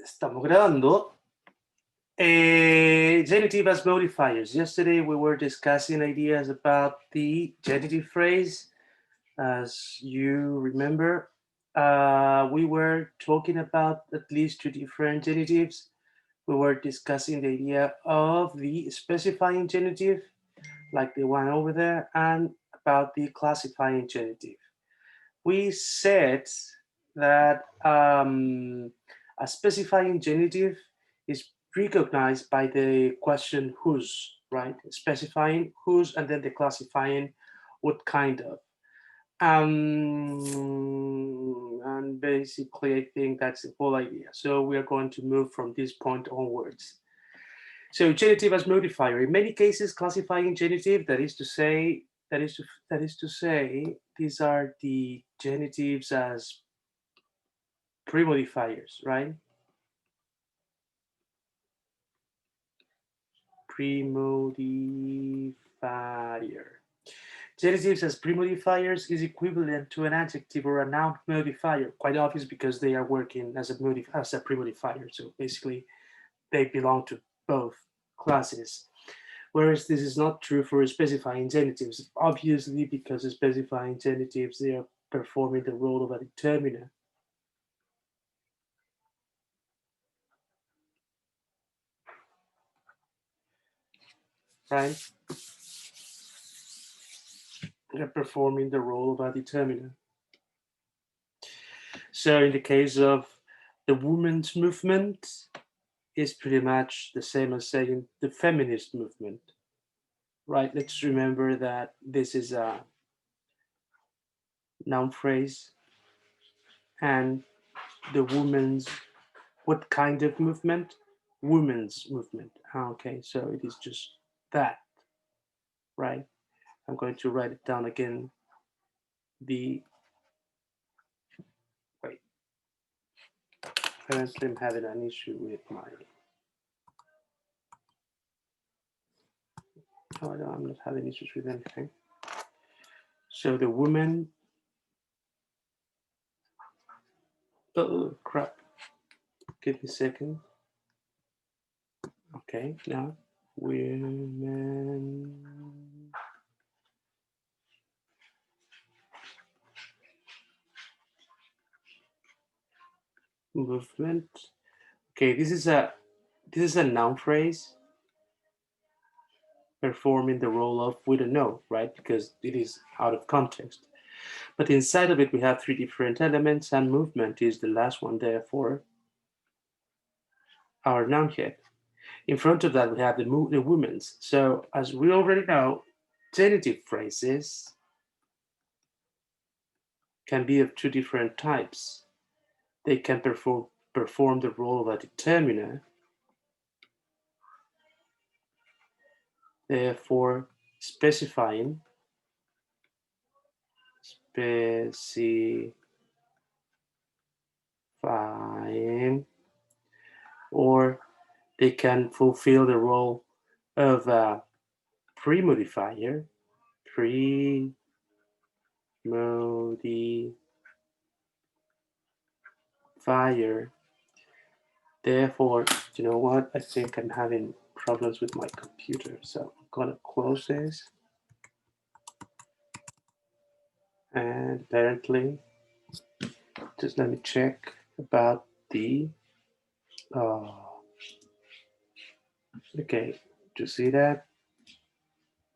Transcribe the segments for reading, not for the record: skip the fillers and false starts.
Estamos grabando. Genitive as modifiers. Yesterday we were discussing ideas about the genitive phrase. As you remember, we were talking about at least two different genitives. We were discussing the idea of the specifying genitive, like the one over there, and about the classifying genitive. We said that a specifying genitive is recognized by the question whose, right? Specifying whose and then the classifying what kind of. And basically, I think that's the whole idea. So we are going to move from this point onwards. So genitive as modifier. In many cases, classifying genitive, that is to say, these are the genitives as premodifiers, right? Premodifier. Genitives as premodifiers is equivalent to an adjective or a noun modifier. Quite obvious because they are working as a premodifier. So basically, they belong to both classes. Whereas this is not true for specifying genitives, obviously because specifying genitives, they are performing the role of a determiner. Right? They're performing the role of a determiner. So in the case of the women's movement, is pretty much the same as saying the feminist movement. Right? Let's remember that this is a noun phrase, and the women's, what kind of movement? Women's movement. Okay, so it is just that, right? I'm going to write it down again. Wait. Apparently I'm having an issue with my, oh no, I'm not having issues with anything. So the woman, oh crap, give me a second. Okay, now women movement. Okay, this is a noun phrase performing the role of we don't know, right? Because it is out of context. But inside of it, we have three different elements, and movement is the last one, therefore our noun head. In front of that, we have the women's. So as we already know, genitive phrases can be of two different types. They can perform the role of a determiner, therefore specifying, or they can fulfill the role of a premodifier, Therefore, you know what? I think I'm having problems with my computer, so I'm gonna close this. And apparently, just let me check about the, okay, do you see that?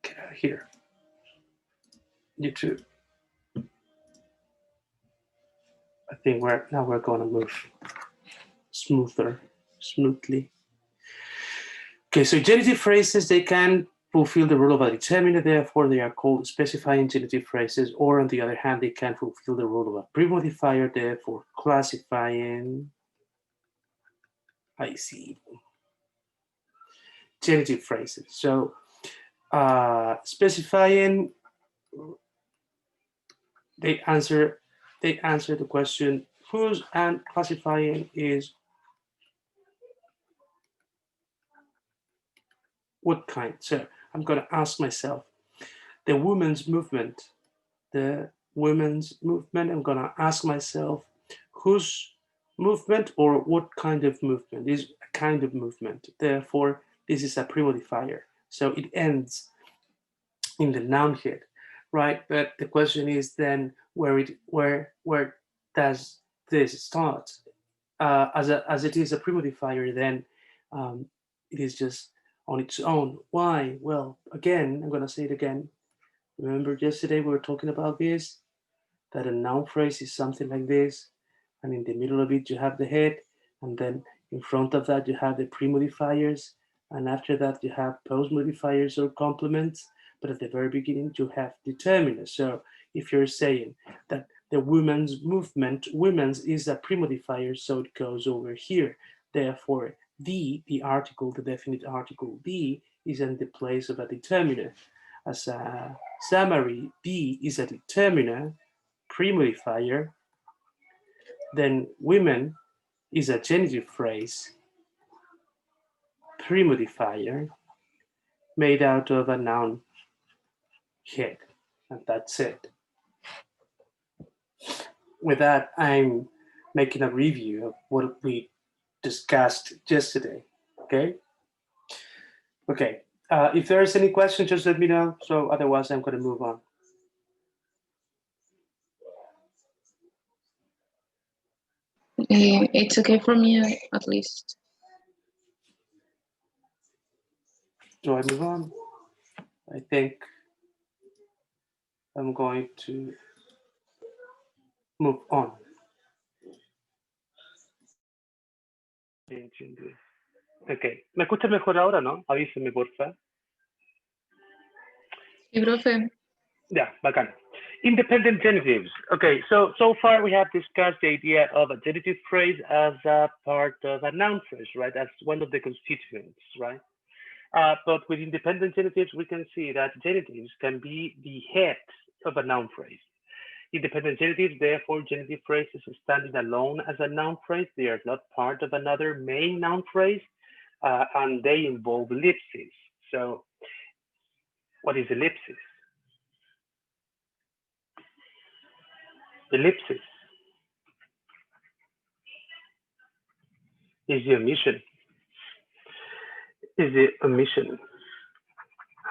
Get out of here. YouTube. I think now we're gonna move smoothly. Okay, so genitive phrases, they can fulfill the role of a determiner, therefore they are called specifying genitive phrases, or on the other hand, they can fulfill the role of a premodifier, therefore classifying, genitive phrases. So specifying, they answer the question whose, and classifying is what kind. So I'm going to ask myself, the women's movement, I'm going to ask myself, whose movement or what kind of movement. This is a kind of movement. Therefore, this is a premodifier. So it ends in the noun head, right? But the question is then where does this start? As it is a premodifier, then um, it is just on its own. Why? Well, again, I'm gonna say it again. Remember yesterday we were talking about this, that a noun phrase is something like this, and in the middle of it you have the head, and then in front of that you have the pre-modifiers, and after that you have post-modifiers or complements, but at the very beginning you have determiners. So if you're saying that the women's movement, women's is a pre-modifier, so it goes over here. Therefore, the article, the definite article, the is in the place of a determiner. As a summary, the is a determiner, premodifier, then women is a genitive phrase, premodifier, made out of a noun head. And that's it. With that, I'm making a review of what we discussed yesterday. Okay? Okay. If there's any question, just let me know. So otherwise, I'm going to move on. It's okay for me, at least. Do I move on? I think I'm going to move on. Ok, ¿me escuchas mejor ahora, no? Avíseme, porfa. Sí, profe. Yeah, bacán. Independent genitives. Okay, so far we have discussed the idea of a genitive phrase as a part of a noun phrase, right? As one of the constituents, right? But with independent genitives, we can see that genitives can be the head of a noun phrase. Independent genitives, therefore, genitive phrases standing alone as a noun phrase. They are not part of another main noun phrase, and they involve ellipses. So, what is ellipsis? Ellipsis is the omission. Is the omission.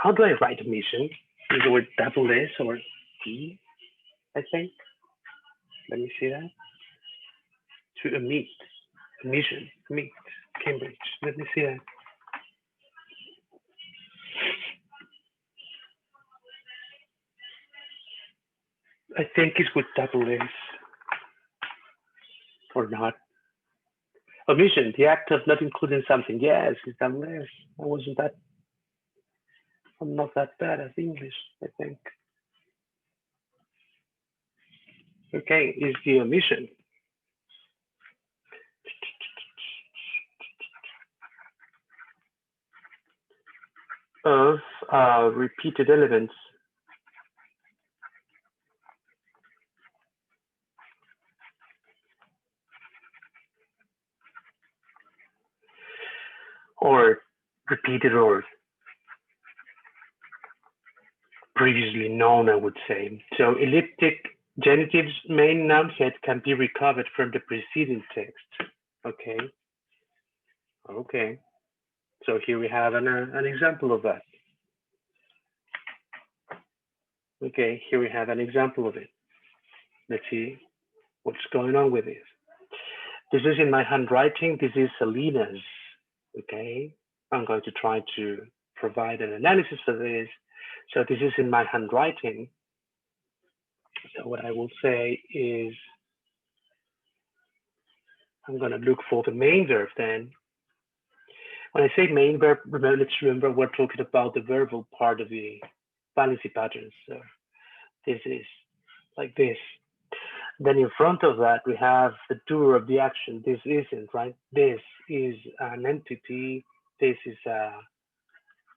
How do I write omission? Is the word double S or D? I think. Let me see that. To omit. Omission. Omit. Cambridge. Let me see that. I think it's with double S. Or not. Omission, the act of not including something. Yes, it's double S. I'm not that bad at English, I think. Okay, is the omission. Of repeated elements. Or repeated or previously known, I would say. So elliptic genitives main noun head can be recovered from the preceding text. Okay. Okay. So here we have an example of that. Okay, here we have an example of it. Let's see what's going on with this. This is in my handwriting. This is Selena's. Okay, I'm going to try to provide an analysis for this. So this is in my handwriting. So what I will say is, I'm going to look for the main verb then. When I say main verb, let's remember we're talking about the verbal part of the valency patterns. So this is like this. Then in front of that, we have the doer of the action. This isn't, right? This is an entity. This is a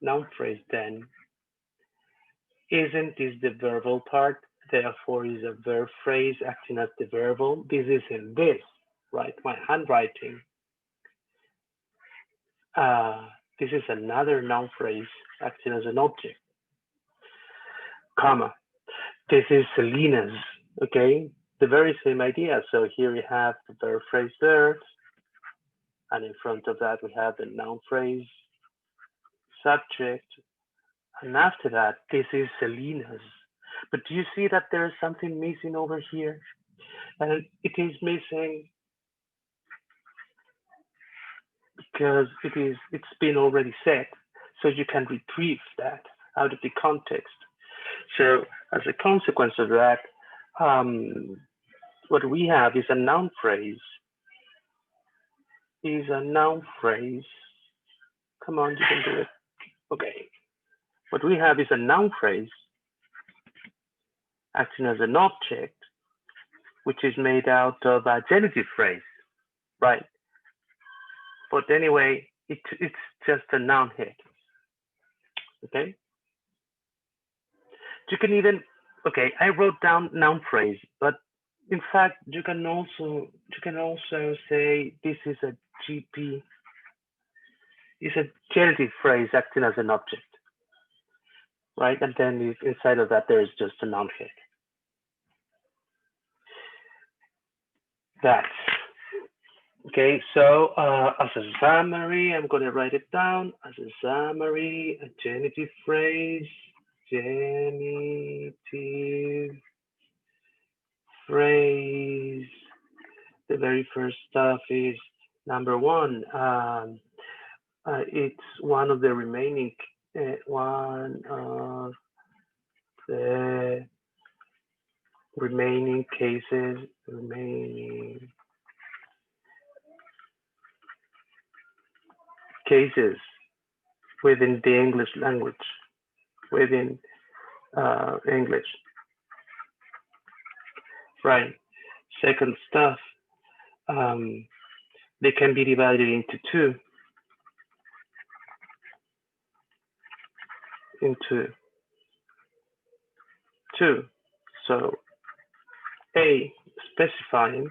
noun phrase then. Isn't is the verbal part, therefore is a verb phrase acting as the verbal. This isn't this, right? My handwriting. This is another noun phrase acting as an object. Comma. This is Selena's, okay? the very same idea. So here we have the verb phrase there, and in front of that we have the noun phrase subject, and after that this is Selena's. But do you see that there is something missing over here? And it is missing because it's been already said, so you can retrieve that out of the context. So as a consequence of that, what we have is a noun phrase. Come on, you can do it. Okay. What we have is a noun phrase acting as an object, which is made out of a genitive phrase, right? But anyway, it's just a noun head. Okay. You can even, okay, I wrote down noun phrase, but in fact, you can also say this is a GP, is a genitive phrase acting as an object, right? And then inside of that, there is just a noun head. That's okay. So as a summary, I'm going to write it down as a summary, a genitive phrase, genitive phrase. The very first stuff is number one. It's one of the remaining cases within the English language, within English, right? Second stuff, they can be divided into two. So A, specifying,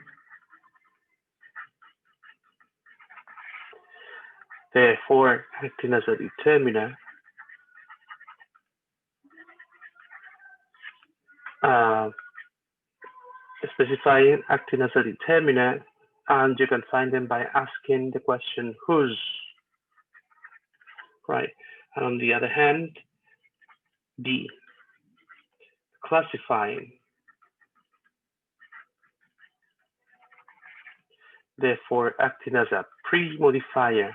therefore acting as a determiner, specifying, acting as a determiner, and you can find them by asking the question whose, right? And on the other hand, D, classifying, therefore acting as a pre-modifier,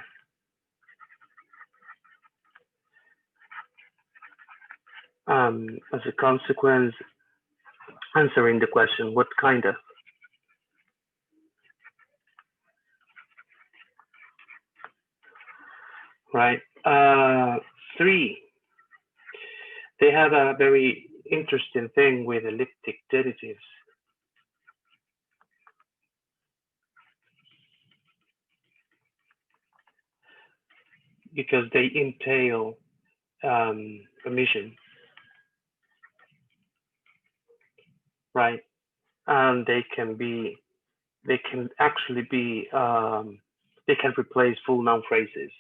as a consequence, answering the question what kind of. Right. 3, they have a very interesting thing with elliptic genitives. Because they entail omission, right? And they can actually be, they can replace full noun phrases.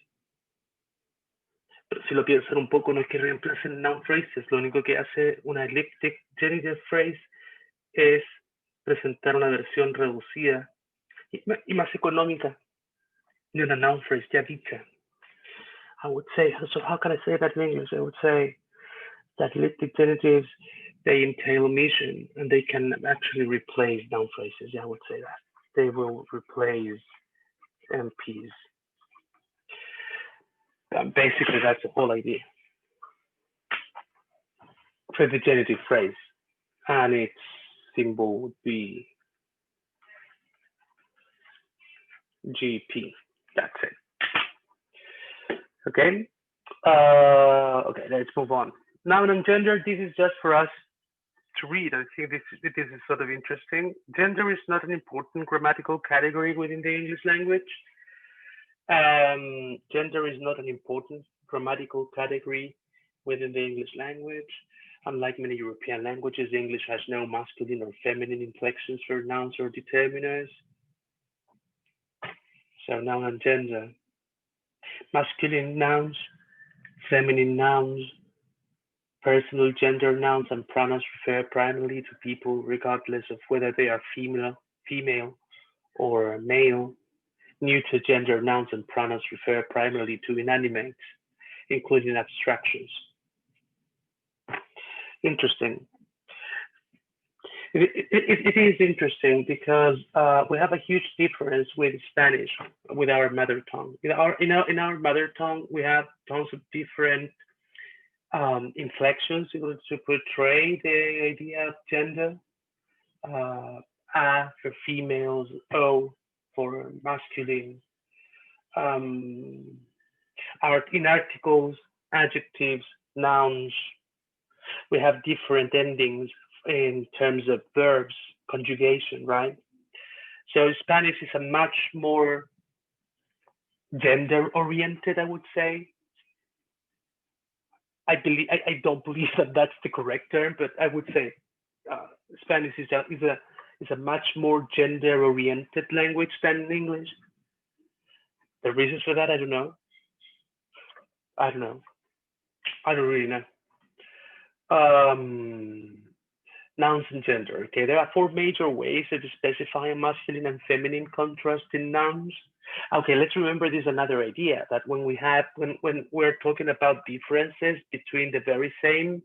Pero si lo piensan un poco, no es que reemplacen noun phrases, lo único que hace una elliptic genitive phrase es presentar una versión reducida y más económica de una noun phrase ya dicha. I would say, so how can I say that in English? I would say that elliptic genitives, they entail omission and they can actually replace noun phrases. Yeah, I would say that. They will replace MPs. Basically, that's the whole idea for the genitive phrase. And its symbol would be GP. That's it. Okay. Okay, let's move on. Now on gender, this is just for us to read. I think this is sort of interesting. Gender is not an important grammatical category within the English language. Gender is not an important grammatical category within the English language. Unlike many European languages, English has no masculine or feminine inflections for nouns or determiners. So noun and gender. Masculine nouns, feminine nouns, Personal gender nouns and pronouns refer primarily to people regardless of whether they are female or male. Neuter gender nouns and pronouns refer primarily to inanimates, including abstractions. Interesting. It is interesting because we have a huge difference with Spanish, with our mother tongue. In our mother tongue, we have tons of different inflections in order to portray the idea of gender. A for females, O for masculine. Um, in articles, adjectives, nouns, we have different endings in terms of verbs, conjugation, right? So Spanish is a much more gender oriented, I would say. I don't believe that that's the correct term, but I would say Spanish is a much more gender oriented language than English. The reasons for that, I don't know. I don't know. I don't really know. Um, Nouns and gender. Okay, there are four major ways of specifying masculine and feminine contrast in nouns. Okay, let's remember this another idea that when we're talking about differences between the very same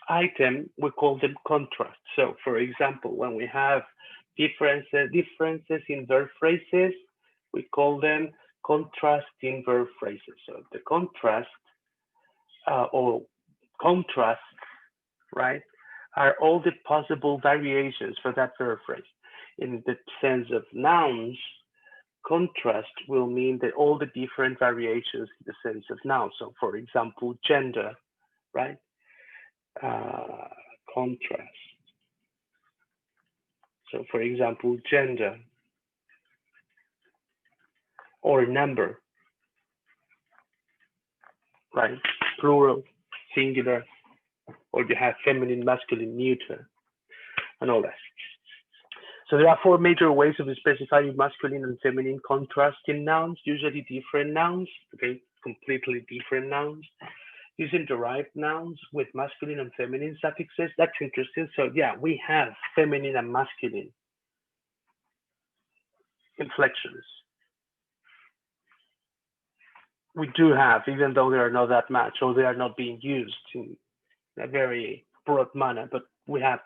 item, we call them contrast. So, for example, when we have differences in verb phrases, we call them contrasting verb phrases. So the contrast or contrast, right, are all the possible variations for that verb phrase. In the sense of nouns, contrast will mean that all the different variations in the sense of nouns. So, for example, gender, right? Contrast. So, for example, gender or number, right? Plural, singular, or you have feminine, masculine, neuter, and all that. So there are four major ways of specifying masculine and feminine contrast in nouns, usually different nouns, okay, completely different nouns. Using derived nouns with masculine and feminine suffixes, that's interesting. So yeah, we have feminine and masculine inflections. We do have, even though they are not that much, or they are not being used in a very broad manner, but we have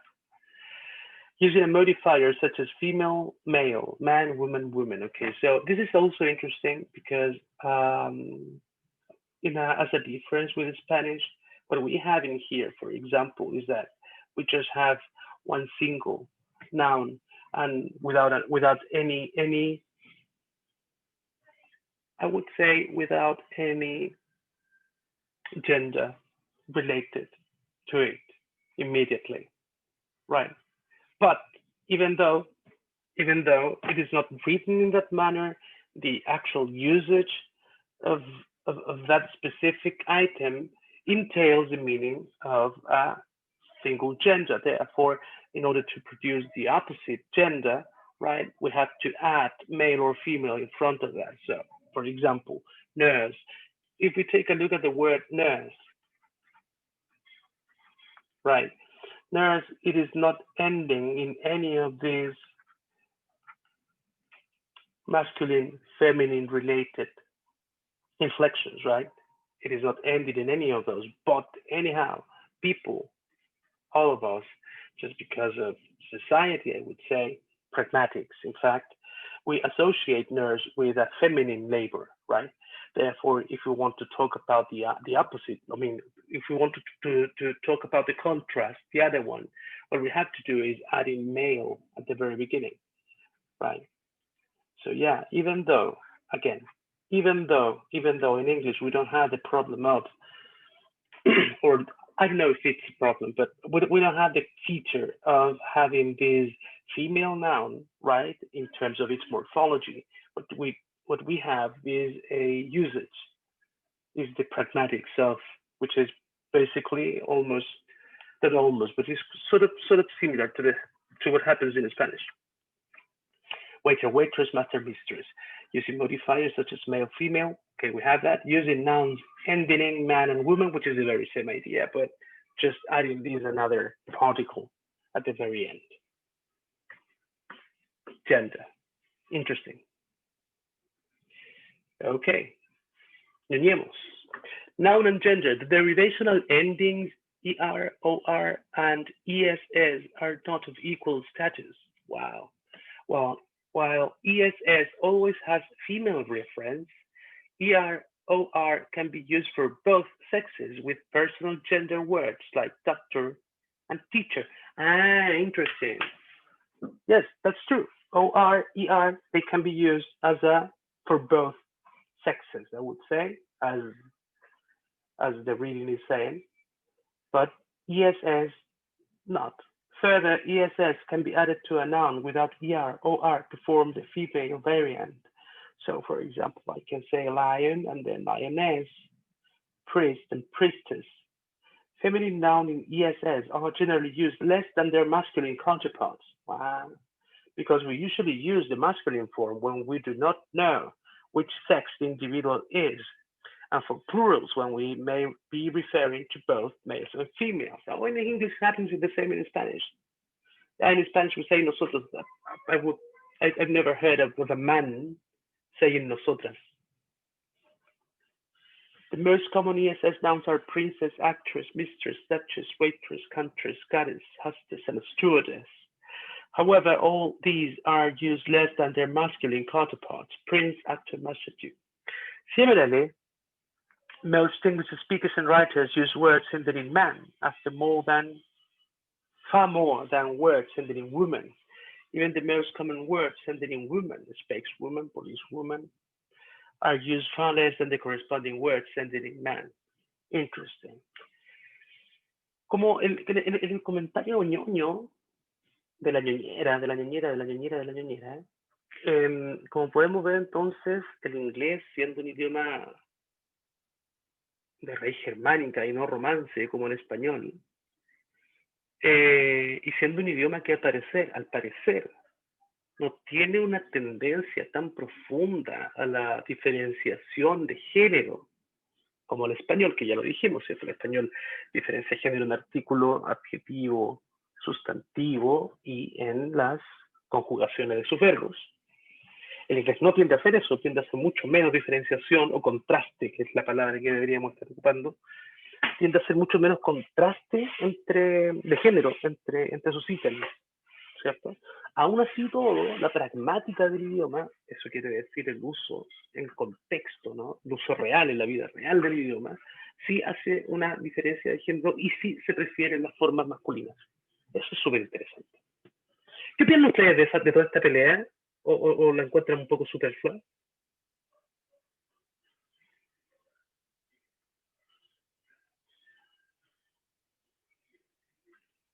using a modifier such as female, male, man, woman, woman. Okay, so this is also interesting because as a difference with Spanish, what we have in here, for example, is that we just have one single noun and without any I would say without any gender related to it immediately, right? But even though it is not written in that manner, the actual usage of that specific item entails the meaning of a single gender. Therefore, in order to produce the opposite gender, right, we have to add male or female in front of that. So, for example, nurse. If we take a look at the word nurse, right, nurse, it is not ending in any of these masculine, feminine related inflections, right? It is not ended in any of those. But anyhow, people, all of us, just because of society, I would say, pragmatics, in fact, we associate nurse with a feminine labor, right? Therefore, if we want to talk about the opposite, I mean, if we want to talk about the contrast, the other one, what we have to do is add in male at the very beginning, right? So yeah, again, even though in English we don't have the problem of, or I don't know if it's a problem, but we don't have the feature of having this female noun, right, in terms of its morphology. What we have is a usage, is the pragmatic self, which is basically almost, not almost, but it's sort of similar to what happens in Spanish. Waiter, waitress, master, mistress, using modifiers such as male, female, Okay, we have that using nouns ending in man and woman, which is the very same idea, but just adding this another particle at the very end. Gender. Interesting. Okay. Ñoñemos. Noun and gender. The derivational endings er, or, and ess are not of equal status. Wow. Well, while ess always has female reference, er can be used for both sexes with personal gender words like doctor and teacher. Ah, interesting. Yes, that's true. They can be used as a for both sexes, I would say, as the reading is saying, but ess not. Further, ess can be added to a noun without or to form the female variant. So, for example, I can say lion and then lioness, priest and priestess. Feminine noun in ess are generally used less than their masculine counterparts. Wow. Because we usually use the masculine form when we do not know which sex the individual is, and for plurals when we may be referring to both males and females. Now, in English happens the same in Spanish. And in Spanish we say nosotros. I've never heard of a man saying nosotras. The most common ess nouns are princess, actress, mistress, duchess, waitress, countess, goddess, hostess, and stewardess. However, all these are used less than their masculine counterparts, prince, actor, master, duke. Similarly, most English speakers and writers use words ending in man after far more than words ending in woman. Even the most common words ending in woman, spokeswoman, policewoman, are used far less than the corresponding words ending in man. Interesting. Como el comentario ñoño de la ñoñera, de la ñoñera, de la ñoñera, de la ñoñera, como podemos ver entonces, el inglés siendo un idioma de raíz germánica y no romance como el español, y siendo un idioma que al parecer, no tiene una tendencia tan profunda a la diferenciación de género como el español, que ya lo dijimos, ¿cierto? El español diferencia género en artículo, adjetivo, sustantivo y en las conjugaciones de sus verbos. El inglés no tiende a hacer eso, tiende a hacer mucho menos diferenciación o contraste, que es la palabra que deberíamos estar ocupando, tiende a hacer mucho menos contraste de género entre sus ítems, ¿cierto? Aún así todo, la pragmática del idioma, eso quiere decir el uso en contexto, ¿no? El uso real, en la vida real del idioma, sí hace una diferencia de género y sí se prefieren las formas masculinas. Eso es súper interesante. ¿Qué piensan ustedes de toda esta pelea? ¿O la encuentran un poco superflua?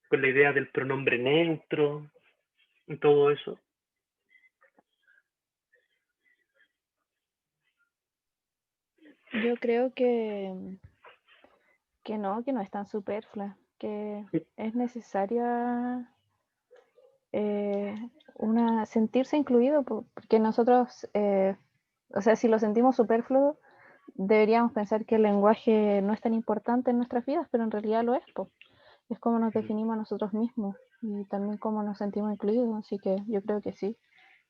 Con la idea del pronombre neutro y todo eso. Yo creo que no es tan superflua, que es necesaria sentirse incluido, porque nosotros, o sea, si lo sentimos superfluo, deberíamos pensar que el lenguaje no es tan importante en nuestras vidas, pero en realidad lo es, es como nos definimos a nosotros mismos y también cómo nos sentimos incluidos, así que yo creo que sí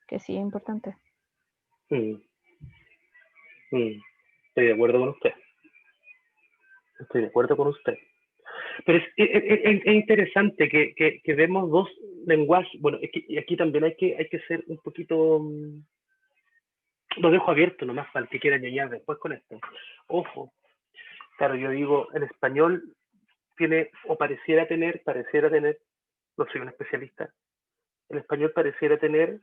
es importante. Estoy de acuerdo con usted. Estoy de acuerdo con usted. Pero es interesante que vemos dos lenguajes. Bueno, aquí también hay que ser un poquito. Lo dejo abierto nomás para el que quiera ñoñar después con esto. Ojo, claro, yo digo, el español tiene, o pareciera tener, no soy un especialista, el español pareciera tener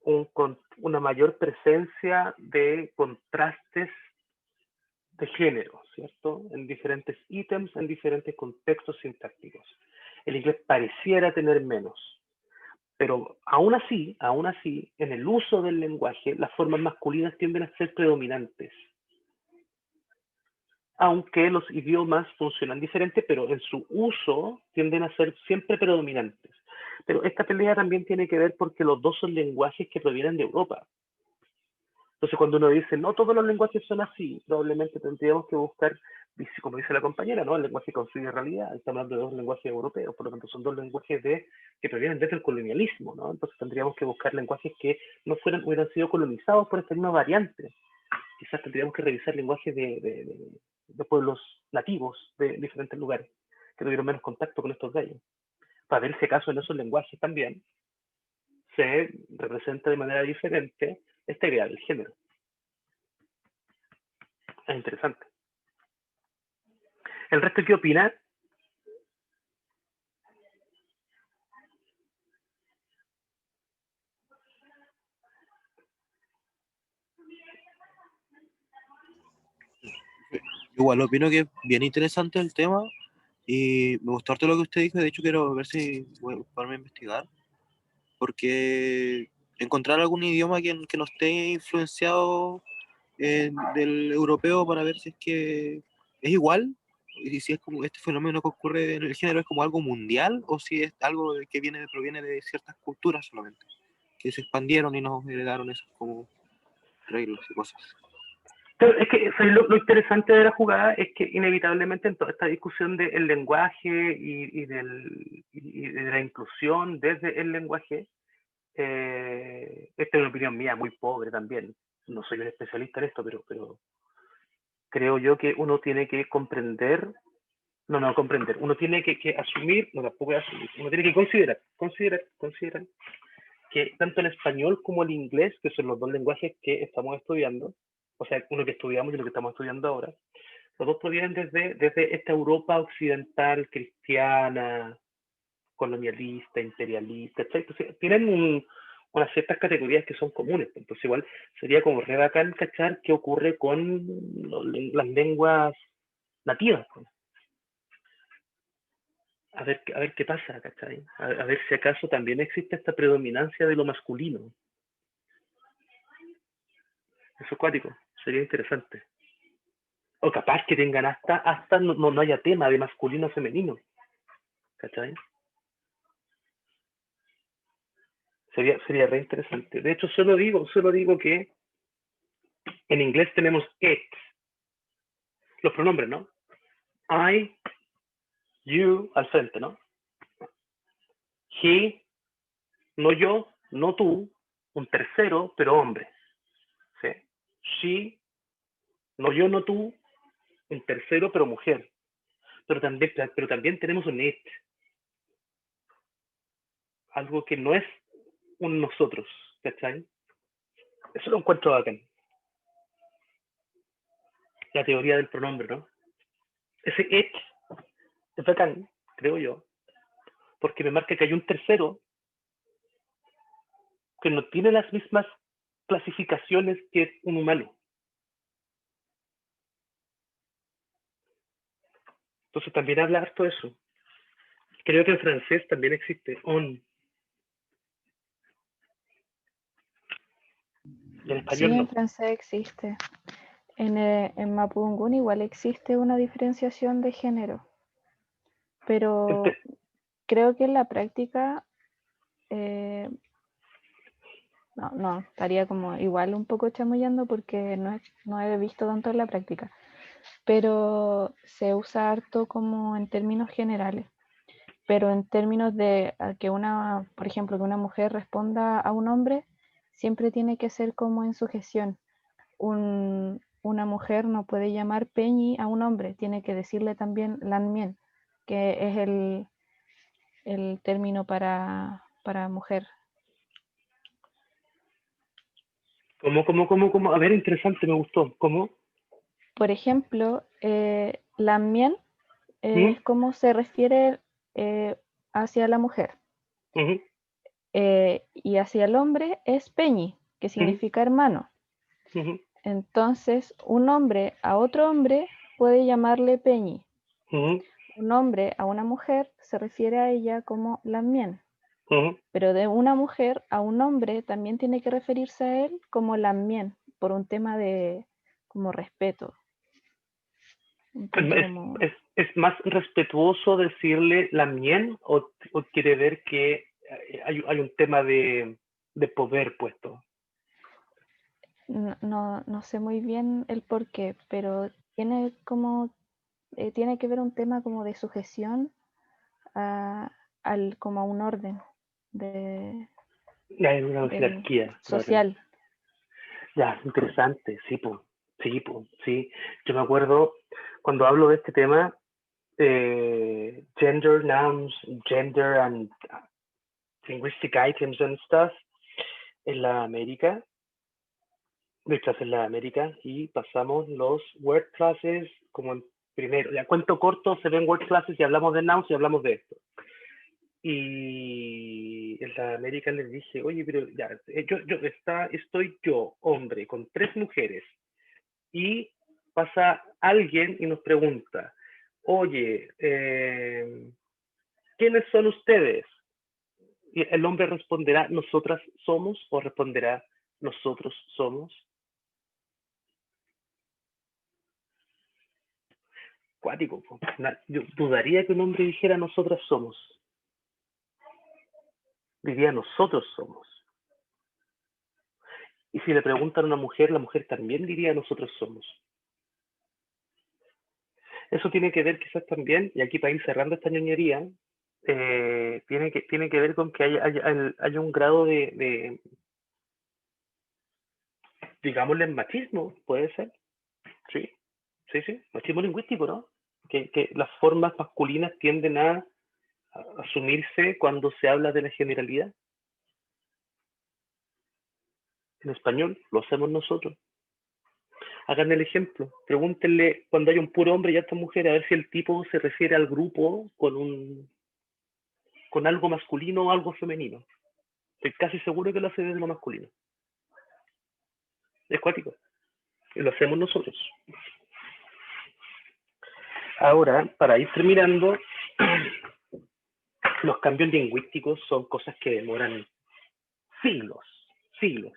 una mayor presencia de contrastes de género, ¿cierto? En diferentes ítems, en diferentes contextos sintácticos. El inglés pareciera tener menos. Pero aún así, en el uso del lenguaje, las formas masculinas tienden a ser predominantes. Aunque los idiomas funcionan diferente, pero en su uso tienden a ser siempre predominantes. Pero esta pelea también tiene que ver porque los dos son lenguajes que provienen de Europa. Entonces, cuando uno dice, no todos los lenguajes son así, probablemente tendríamos que buscar, como dice la compañera, ¿no? El lenguaje construye realidad. Estamos hablando de dos lenguajes europeos, por lo tanto, son dos lenguajes que provienen desde el colonialismo, ¿no? Entonces, tendríamos que buscar lenguajes que no hubieran sido colonizados por esta misma variante. Quizás tendríamos que revisar lenguajes de pueblos nativos de diferentes lugares, que tuvieron menos contacto con estos gallos, para ver si acaso en esos lenguajes también se representa de manera diferente esta idea del género. Es interesante. ¿El resto qué opina? Igual opino que es bien interesante el tema y me gustó harto lo que usted dijo. De hecho, quiero ver si voy a ponerme a investigar, porque encontrar algún idioma que no esté influenciado del europeo para ver si es que es igual y si es como este fenómeno que ocurre en el género es como algo mundial o si es algo que proviene de ciertas culturas solamente, que se expandieron y nos heredaron esas como reglas y cosas. Pero es que lo interesante de la jugada es que inevitablemente en toda esta discusión del lenguaje y de la inclusión desde el lenguaje, esta es una opinión mía muy pobre también, no soy un especialista en esto, pero creo yo que uno tiene que comprender, uno tiene que asumir, no tampoco es asumir, uno tiene que considerar que tanto el español como el inglés, que son los dos lenguajes que estamos estudiando, o sea, uno que estudiamos y lo que estamos estudiando ahora, los dos provienen desde esta Europa occidental, cristiana, colonialista, imperialista, etc. Entonces, tienen unas ciertas categorías que son comunes. Entonces, igual sería como re bacán cachar qué ocurre con las lenguas nativas. Pues. A ver qué pasa, ¿cachai? A ver si acaso también existe esta predominancia de lo masculino. Eso es cuático, sería interesante. O capaz que tengan hasta no haya tema de masculino o femenino. ¿Cachai? Sería re interesante. De hecho, solo digo que en inglés tenemos it, los pronombres, ¿no? I, you al frente, ¿no? He, no yo, no tú, un tercero, pero hombre. ¿Sí? She, no yo, no tú, un tercero, pero mujer. Pero también tenemos un it, algo que no es un nosotros, ¿cachai? Eso lo encuentro bacán. La teoría del pronombre, ¿no? Ese it es bacán, creo yo, porque me marca que hay un tercero que no tiene las mismas clasificaciones que un humano. Entonces también habla harto de eso. Creo que en francés también existe on. Y en Sí, español en no. francés existe. En Mapudungun igual existe una diferenciación de género, pero creo que en la práctica no, estaría como igual un poco chamullando porque no he visto tanto en la práctica, pero se usa harto como en términos generales, pero en términos de que por ejemplo, que una mujer responda a un hombre, siempre tiene que ser como en sujeción. Una mujer no puede llamar Peñi a un hombre, tiene que decirle también Lanmien, que es el término para mujer. ¿Cómo? A ver, interesante, me gustó. ¿Cómo? Por ejemplo, Lanmien ¿Mm? es como se refiere hacia la mujer. Uh -huh. Y hacia el hombre es Peñi, que significa hermano. Uh -huh. Entonces, un hombre a otro hombre puede llamarle Peñi. Uh -huh. Un hombre a una mujer se refiere a ella como Lamien. Uh -huh. Pero de una mujer a un hombre también tiene que referirse a él como Lamien, por un tema de como respeto. Un punto como... ¿Es más respetuoso decirle la mien o quiere ver que hay un tema de poder puesto? No sé muy bien el por qué, pero tiene tiene que ver un tema como de sujeción como a un orden Hay una del jerarquía, probablemente. social. Ya, interesante, sí, pues, sí, pues, sí. Yo me acuerdo cuando hablo de este tema, gender nouns, gender and linguistic items and stuff, en la América, de clases en la América, y pasamos los word classes como en primero. Ya cuento corto, se ven word classes y hablamos de nouns y hablamos de esto. Y en la América les dije, oye, pero ya, estoy yo, hombre, con 3 mujeres, y pasa alguien y nos pregunta, oye, ¿quiénes son ustedes? Y el hombre responderá, nosotras somos, o responderá, nosotros somos. Cuático, yo dudaría que un hombre dijera, nosotras somos. Diría, nosotros somos. Y si le preguntan a una mujer, la mujer también diría, nosotros somos. Eso tiene que ver quizás también, y aquí para ir cerrando esta ñoñería, tiene que ver con que haya un grado de, digámosle, machismo, puede ser. Sí, sí, sí, machismo lingüístico, ¿no? Que las formas masculinas tienden a asumirse cuando se habla de la generalidad. En español lo hacemos nosotros. Hagan el ejemplo, pregúntenle cuando hay un puro hombre y harta mujer, a ver si el tipo se refiere al grupo con algo masculino o algo femenino. Estoy casi seguro que lo hace desde lo masculino. Es cuático. Y lo hacemos nosotros. Ahora, para ir terminando, los cambios lingüísticos son cosas que demoran siglos, siglos.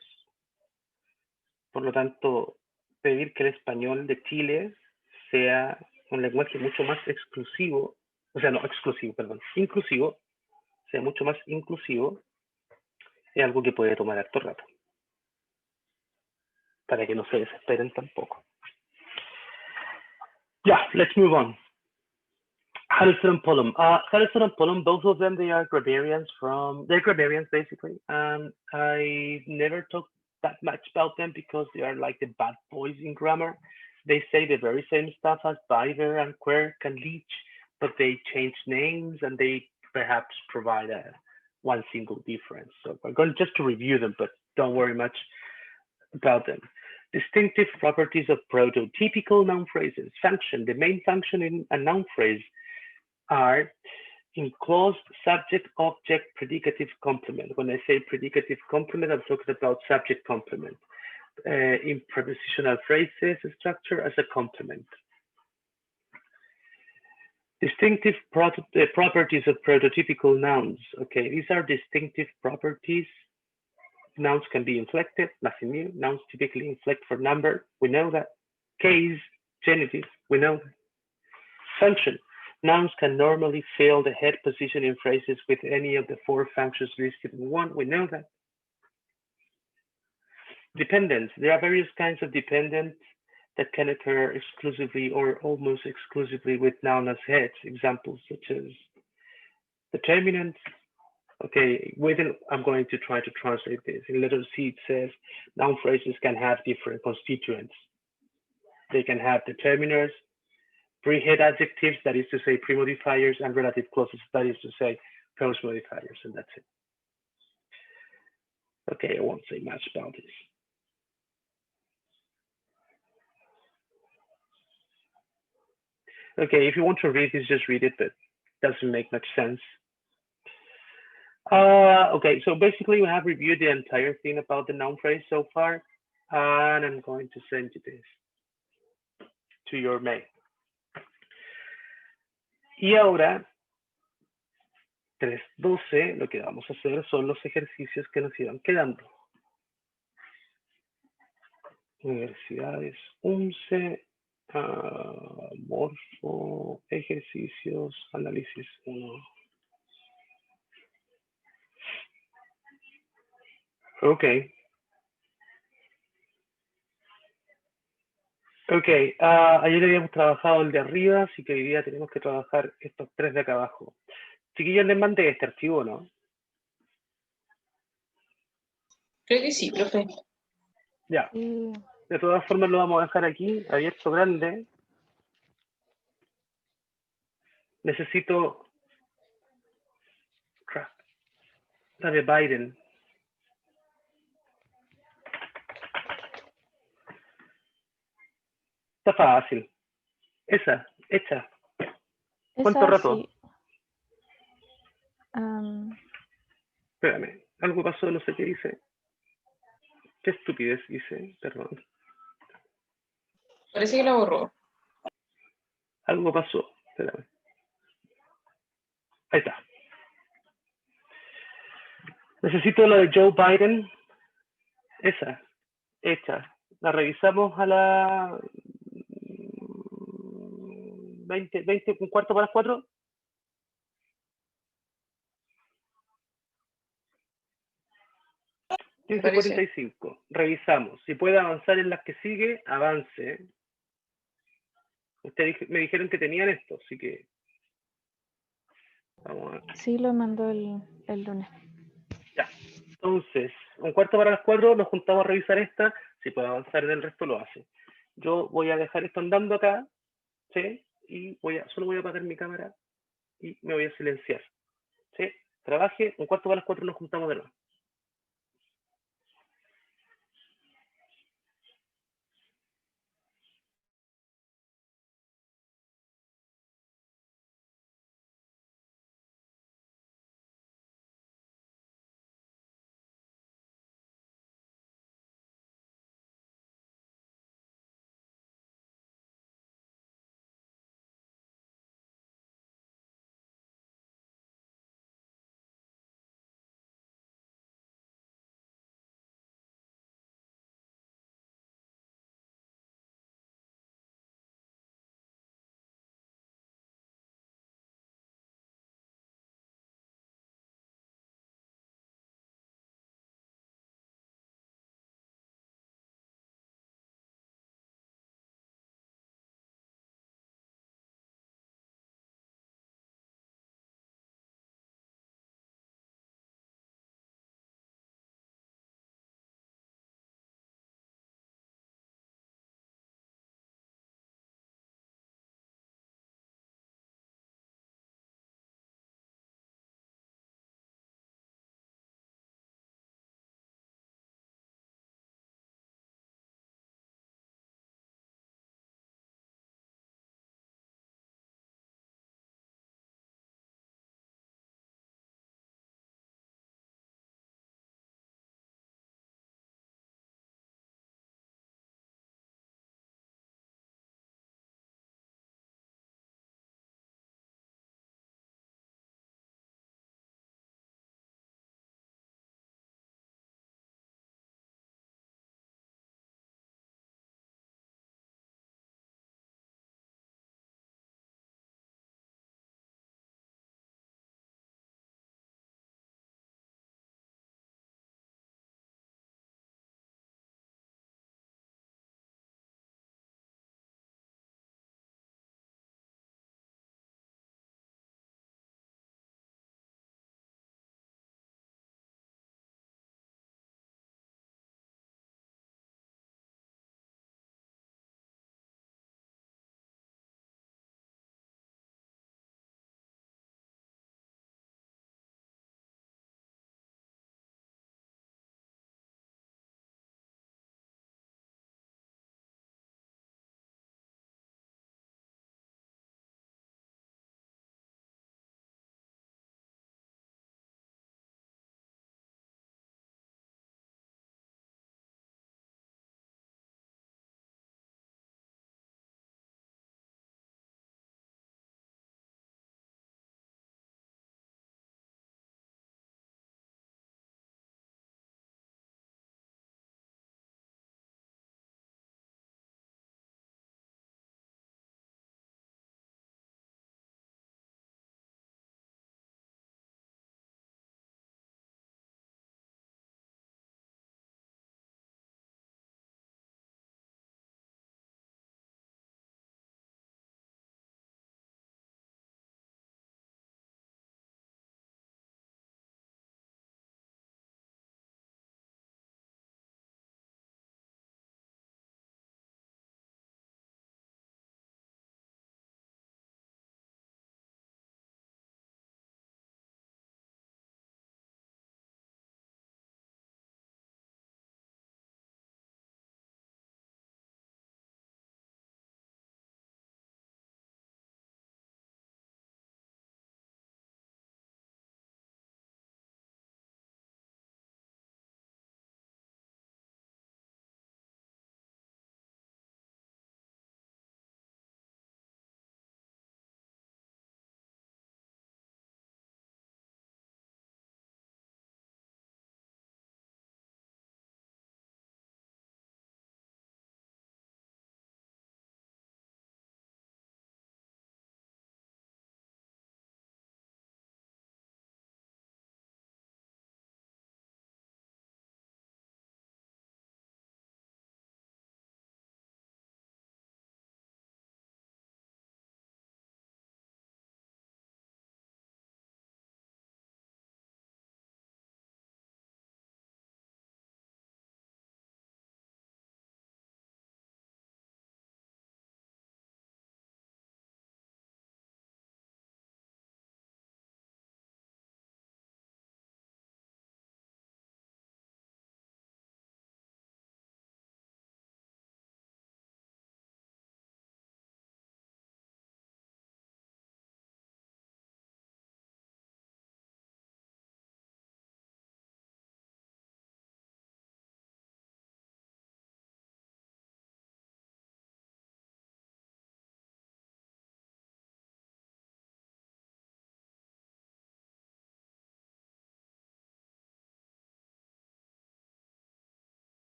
Por lo tanto, pedir que el español de Chile sea un lenguaje mucho más exclusivo, o sea, no exclusivo, perdón, inclusivo, sea mucho más inclusivo, es algo que puede tomar harto rato, para que no se desesperen tampoco. Yeah, let's move on. Harrison and Pullum. Harrison and Pullum, both of them, they're grammarians basically. And I never talked that much about them because they are like the bad boys in grammar. They say the very same stuff as Biver and Quirk and Leach, but they change names and they perhaps provide one single difference. So we're going just to review them, but don't worry much about them. Distinctive properties of prototypical noun phrases. Function. The main function in a noun phrase are enclosed subject, object, predicative complement. When I say predicative complement, I'm talking about subject complement. In prepositional phrases structure as a complement. Distinctive properties of prototypical nouns. Okay, these are distinctive properties. Nouns can be inflected, nothing new. Nouns typically inflect for number, we know that. Case, genitive, we know that. Function. Nouns can normally fill the head position in phrases with any of the 4 functions listed in one. We know that. Dependence. There are various kinds of dependence that can occur exclusively or almost exclusively with noun as heads. Examples such as determinants. Okay, I'm going to try to translate this. In letter C, it says noun phrases can have different constituents. They can have determiners, pre-head adjectives, that is to say pre-modifiers, and relative clauses, that is to say post-modifiers, and that's it. Okay, I won't say much about this. Okay, if you want to read this, just read it, but it doesn't make much sense. Okay, so basically we have reviewed the entire thing about the noun phrase so far, and I'm going to send you this to your mail. Y ahora, 3.12, lo que vamos a hacer son los ejercicios que nos iban quedando. Universidades UMCE, morfo, ejercicios, análisis 1. Ok. Ok, ayer habíamos trabajado el de arriba, así que hoy día tenemos que trabajar estos 3 de acá abajo. Chiquillos, les mandé este archivo, ¿no? Creo que sí, profe. Ya. Sí. De todas formas lo vamos a dejar aquí, abierto grande. Necesito... Crap. La de Biden. Está fácil. Esa, hecha. ¿Cuánto Esa rato? sí. Am, Espérame, algo pasó, no sé qué hice. Qué estupidez hice, perdón. Parece que la borró. Algo pasó, espérame. Ahí está. Necesito la de Joe Biden. Esa, hecha. La revisamos a la 20, un cuarto para las 4. Me parece. 15:45. Revisamos. Si puede avanzar en las que sigue, avance. Ustedes me dijeron que tenían esto, así que vamos a... sí, lo mandó el lunes. Ya. Entonces, un cuarto para las 4 nos juntamos a revisar esta. Si puede avanzar en el resto, lo hace. Yo voy a dejar esto andando acá, ¿sí? Y solo voy a apagar mi cámara y me voy a silenciar, ¿sí? Trabaje, un cuarto para las 4 nos juntamos de nuevo.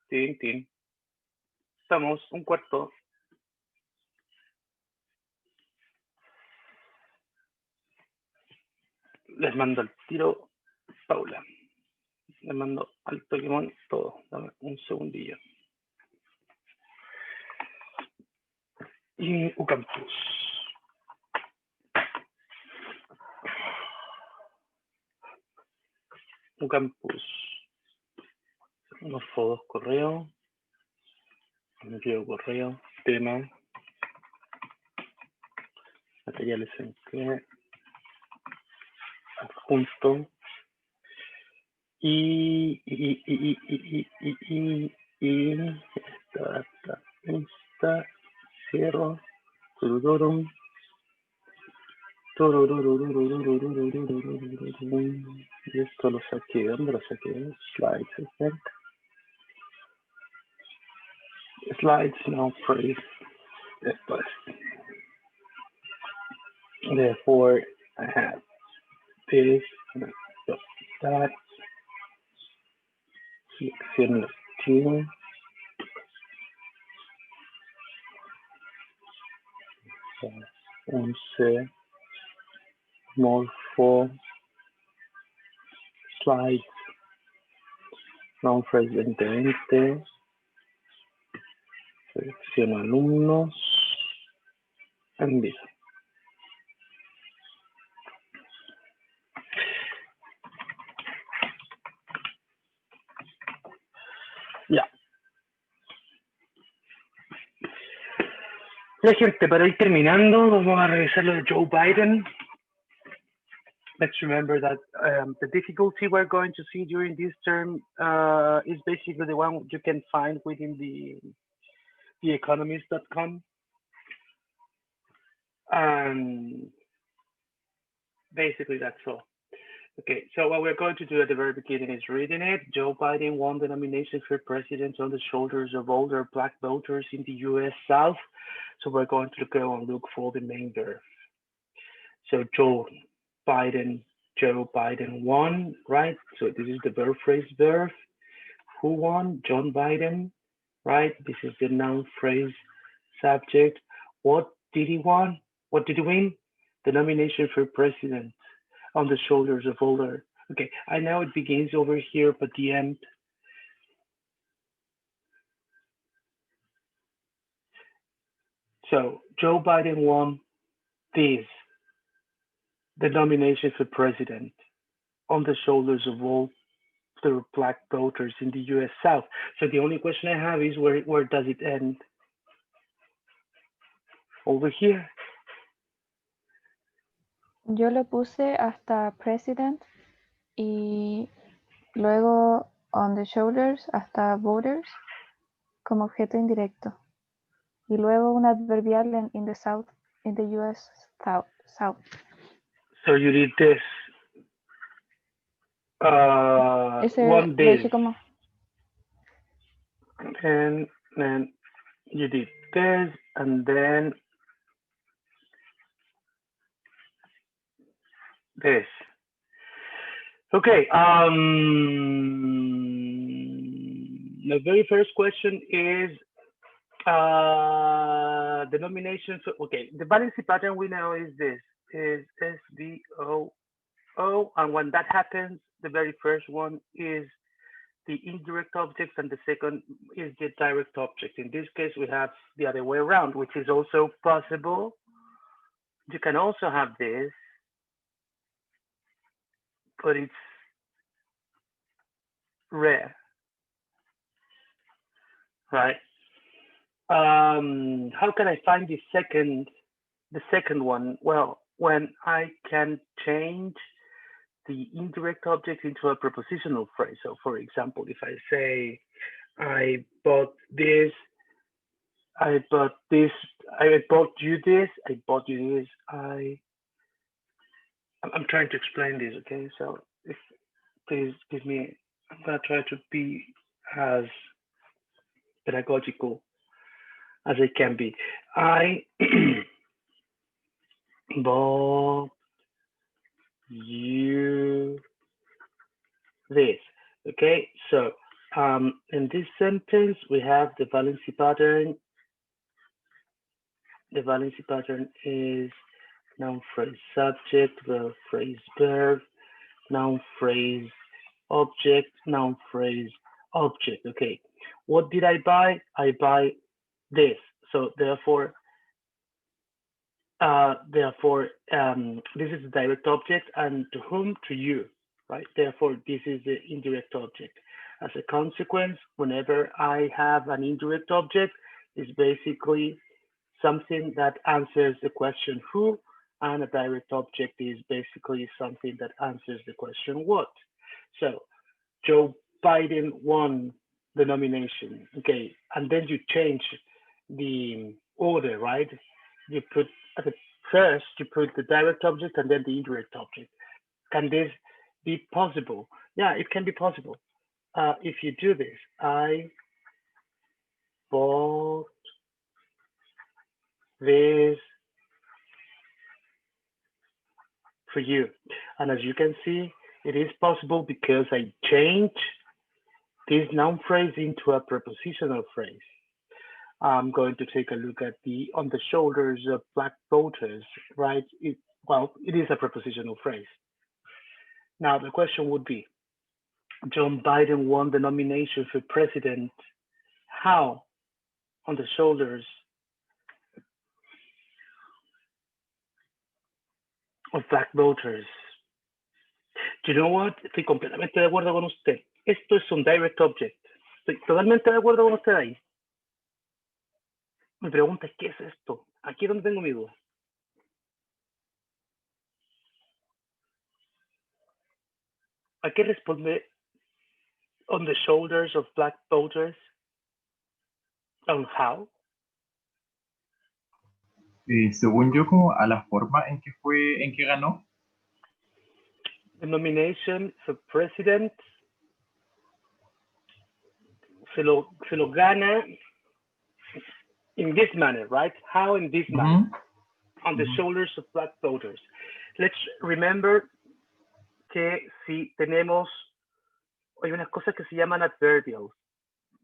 Tin, tin. Estamos, un cuarto. Les mando el tiro, Paula. Les mando al Pokémon todo. Dame un segundillo. Y Ucampus. Ucampus. Unos fotos, correo. Envío correo. Tema. Materiales en que. Adjunto. Y esta, cierro, turururum, y esto lo saqué, ¿dónde lo saqué? Slides, I think. Slides, no phrase. Esto es. Therefore, I have this, that, selección los archivos. UMCE, morpho, slides, non-phrase 2020, selecciono alumnos, envío. Ya. Ya, gente, para ir terminando, vamos a revisar lo de Joe Biden. Let's remember that the difficulty we're going to see during this term is basically the one you can find within the economist.com. And basically, that's all. Okay, so what we're going to do at the very beginning is reading it. Joe Biden won the nomination for president on the shoulders of older black voters in the US South. So we're going to go and look for the main verb. So Joe Biden won, right? So this is the verb phrase verb. Who won? John Biden, right? This is the noun phrase subject. What did he won? What did he win? The nomination for president on the shoulders of older. Okay, I know it begins over here, but the end. So Joe Biden won this, the nomination for president on the shoulders of all the black voters in the US South. So the only question I have is where does it end? Over here. Yo le puse hasta president y luego on the shoulders hasta voters como objeto indirecto. Y luego un adverbial in the South, in the US South. So you did this. Ese One lo this. dije como And then you did this, and then this. Okay. The very first question is the nomination. So, okay, the balancing pattern we know is this: is SVO, and when that happens, the very first one is the indirect objects, and the second is the direct object. In this case, we have the other way around, which is also possible. You can also have this, but it's rare, right? How can I find the second one? Well, when I can change the indirect object into a prepositional phrase. So for example, if I say, I bought this, I bought this, I bought you this, I bought you this, I'm trying to explain this, okay? So if please give me, I'm gonna try to be as pedagogical as I can be. I bought you this, okay? So In this sentence, we have the valency pattern. The valency pattern is noun phrase subject, verb phrase verb, noun phrase object, noun phrase object. Okay, what did I buy? I buy this. So therefore, this is the direct object, and to whom? To you, right? Therefore, this is the indirect object. As a consequence, whenever I have an indirect object, it's basically something that answers the question who, and a direct object is basically something that answers the question what. So Joe Biden won the nomination. Okay, and then you change the order, right? You put at the first you put the direct object and then the indirect object. Can this be possible? Yeah, it can be possible. If you do this, I bought this for you. And as you can see, it is possible because I changed this noun phrase into a prepositional phrase. I'm going to take a look at the on the shoulders of black voters, right? It is a prepositional phrase. Now the question would be, John Biden won the nomination for president. How? On the shoulders of black voters. You know what? Estoy completamente de acuerdo con usted. Esto es un direct object. Estoy totalmente de acuerdo con usted ahí. Mi pregunta es, ¿qué es esto? Aquí es donde tengo mi duda. ¿A qué responde on the shoulders of black voters? On how? Según yo, como a la forma en que ganó. The nomination for president se lo gana in this manner, right? How in this manner? On the shoulders of black voters. Let's remember que si tenemos, hay unas cosas que se llaman adverbials.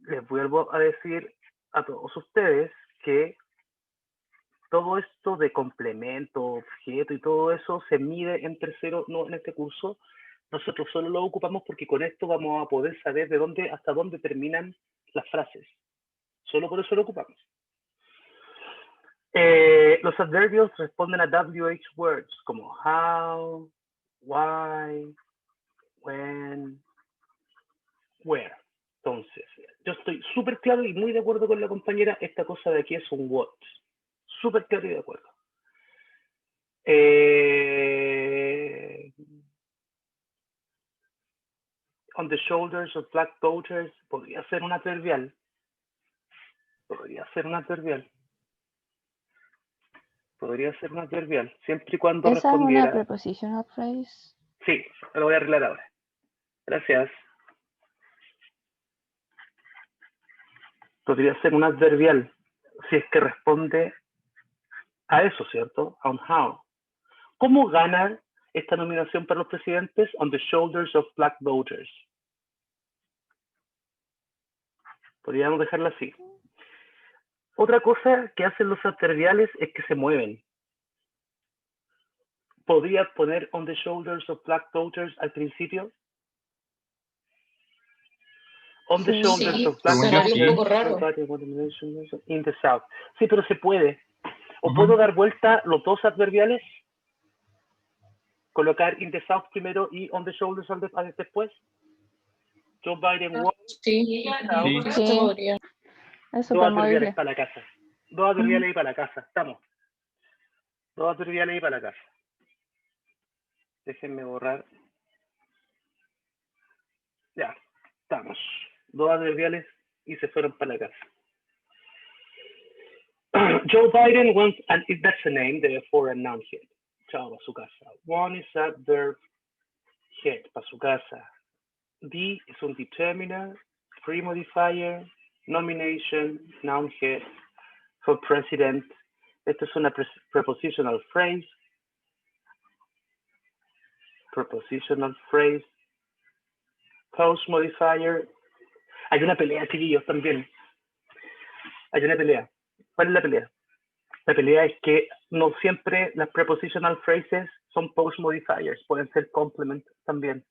Les vuelvo a decir a todos ustedes que todo esto de complemento, objeto y todo eso se mide en tercero, no en este curso. Nosotros solo lo ocupamos porque con esto vamos a poder saber de dónde hasta dónde terminan las frases. Solo por eso lo ocupamos. Los adverbios responden a WH words como how, why, when, where. Entonces, yo estoy súper claro y muy de acuerdo con la compañera. Esta cosa de aquí es un what. Súper claro y de acuerdo. On the shoulders of black voters podría ser un adverbial. Podría ser un adverbial. Podría ser un adverbial, siempre y cuando ¿Esa respondiera. es una prepositional phrase? Sí, lo voy a arreglar ahora. Gracias. Podría ser un adverbial si es que responde a eso, ¿cierto? On how. ¿Cómo ganar esta nominación para los presidentes? On the shoulders of black voters. Podríamos dejarla así. Otra cosa que hacen los adverbiales es que se mueven. ¿Podría poner on the shoulders of black voters al principio? On the shoulders of black sonaría un poco voters raro. in the south. Sí, pero se puede. O puedo dar vuelta los dos adverbiales, colocar in the south primero y on the shoulders después. Joe Biden won. Sí, eso se podría. Es Dos súper adverbiales movible. para la casa. Dos adverbiales ahí para la casa. Estamos. Dos adverbiales ahí para la casa. Déjenme borrar. Ya, estamos. Dos adverbiales y se fueron para la casa. Joe Biden wants, and that's a name, therefore a noun head. Chao, para su casa. One is a verb head, para su casa. D es un determiner, pre-modifier, nomination, noun head, for president. Esto es una prepositional phrase. Prepositional phrase. Post modifier. Hay una pelea, chiquillos, también. Hay una pelea. ¿Cuál es la pelea? La pelea es que no siempre las prepositional phrases son post modifiers, pueden ser complement también.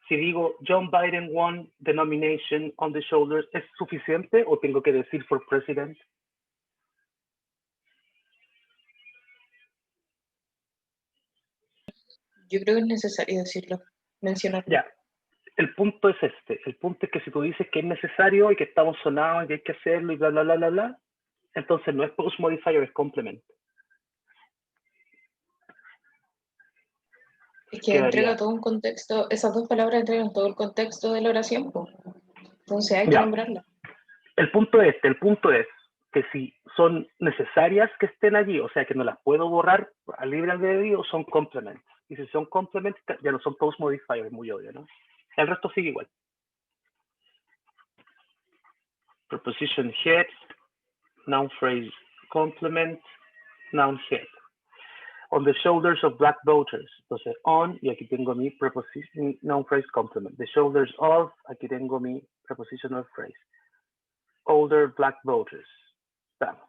Si digo John Biden won the nomination on the shoulders, ¿es suficiente o tengo que decir for president? Yo creo que es necesario decirlo, mencionarlo. Ya, el punto es este. El punto es que si tú dices que es necesario y que estamos sonados y que hay que hacerlo y bla, bla, bla, bla, bla, entonces no es post modifier, es complement. Es que Quedaría. entrega todo un contexto, esas dos palabras entregan todo el contexto de la oración, po. Entonces hay que Ya. nombrarla. El punto es que si son necesarias que estén allí, o sea que no las puedo borrar a libre albedrío, son complements. Y si son complements, ya no son post modifiers, muy obvio, ¿no? El resto sigue igual. Preposition head, noun phrase complement, noun head. On the shoulders of black voters. Entonces, on, y aquí tengo mi preposition, noun phrase complement. The shoulders of, aquí tengo mi prepositional phrase. Older black voters. Vamos.